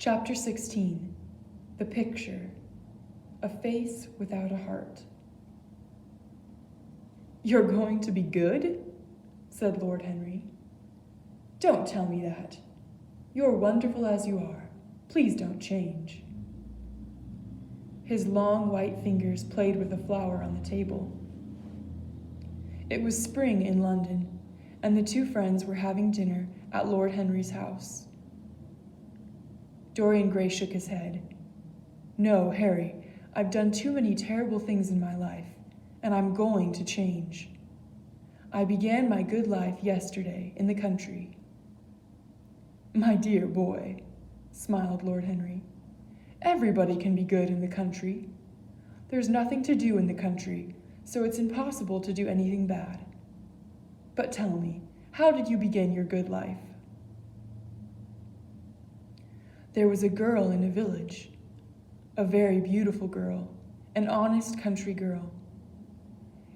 Chapter 16. The Picture. A Face Without a Heart. "You're going to be good?" said Lord Henry. "Don't tell me that. You're wonderful as you are. Please don't change." His long white fingers played with a flower on the table. It was spring in London, and the two friends were having dinner at Lord Henry's house. Dorian Gray shook his head. "No, Harry, I've done too many terrible things in my life, and I'm going to change. I began my good life yesterday in the country." "My dear boy," smiled Lord Henry, "everybody can be good in the country. There's nothing to do in the country, so it's impossible to do anything bad. But tell me, how did you begin your good life?" "There was a girl in a village, a very beautiful girl, an honest country girl.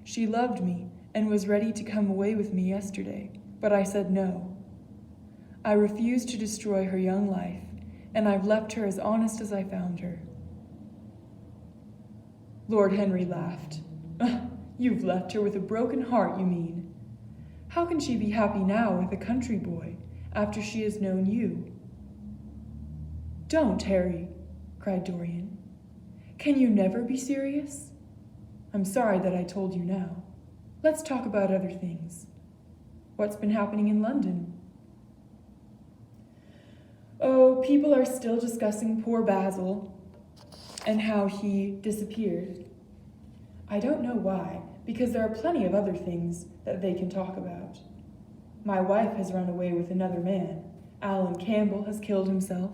She loved me and was ready to come away with me yesterday, but I said no. I refused to destroy her young life, and I've left her as honest as I found her." Lord Henry laughed. "You've left her with a broken heart, you mean. How can she be happy now with a country boy after she has known you?" "Don't, Harry," cried Dorian. "Can you never be serious? I'm sorry that I told you now. Let's talk about other things. What's been happening in London?" "Oh, people are still discussing poor Basil and how he disappeared. I don't know why, because there are plenty of other things that they can talk about. My wife has run away with another man. Alan Campbell has killed himself."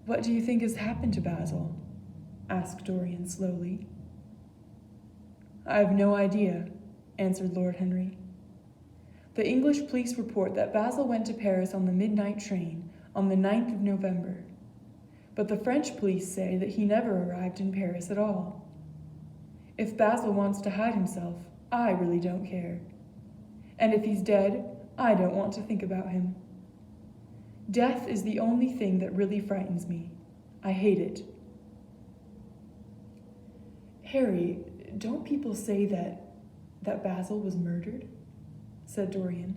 "What do you think has happened to Basil?" asked Dorian slowly. "I have no idea," answered Lord Henry. "The English police report that Basil went to Paris on the midnight train on the 9th of November. But the French police say that he never arrived in Paris at all. If Basil wants to hide himself, I really don't care. And if he's dead, I don't want to think about him. Death is the only thing that really frightens me. I hate it." "Harry, don't people say that Basil was murdered?" said Dorian.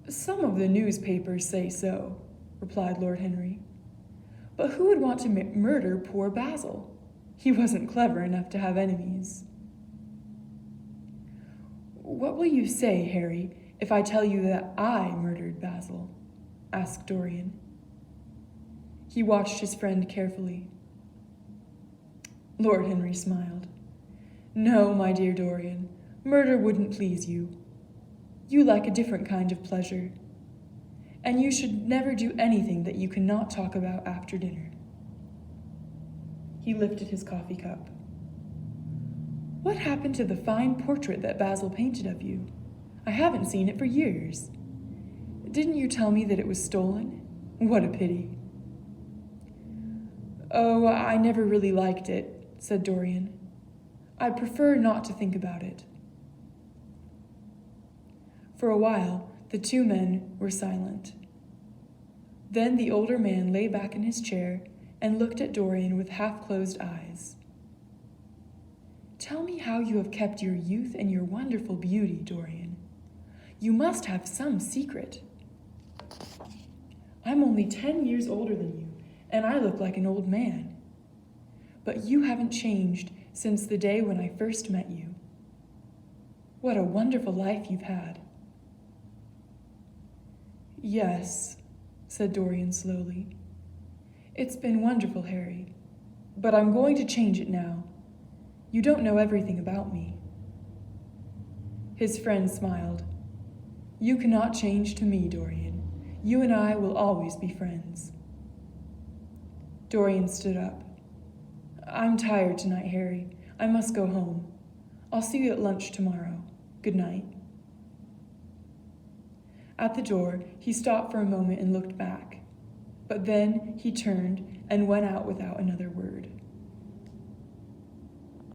"Some of the newspapers say so," replied Lord Henry. "But who would want to murder poor Basil? He wasn't clever enough to have enemies." "What will you say, Harry, if I tell you that I murdered Basil?" asked Dorian. He watched his friend carefully. Lord Henry smiled. "No, my dear Dorian, murder wouldn't please you. You like a different kind of pleasure. And you should never do anything that you cannot talk about after dinner." He lifted his coffee cup. "What happened to the fine portrait that Basil painted of you? I haven't seen it for years. Didn't you tell me that it was stolen? What a pity." "Oh, I never really liked it," said Dorian. "I prefer not to think about it." For a while, the two men were silent. Then the older man lay back in his chair and looked at Dorian with half-closed eyes. "Tell me how you have kept your youth and your wonderful beauty, Dorian. You must have some secret." "I'm only 10 years older than you, and I look like an old man. But you haven't changed since the day when I first met you. What a wonderful life you've had." "Yes," said Dorian slowly. "It's been wonderful, Harry. But I'm going to change it now. You don't know everything about me." His friend smiled. "You cannot change to me, Dorian. You and I will always be friends." Dorian stood up. "I'm tired tonight, Harry. I must go home. I'll see you at lunch tomorrow. Good night." At the door, he stopped for a moment and looked back. But then he turned and went out without another word.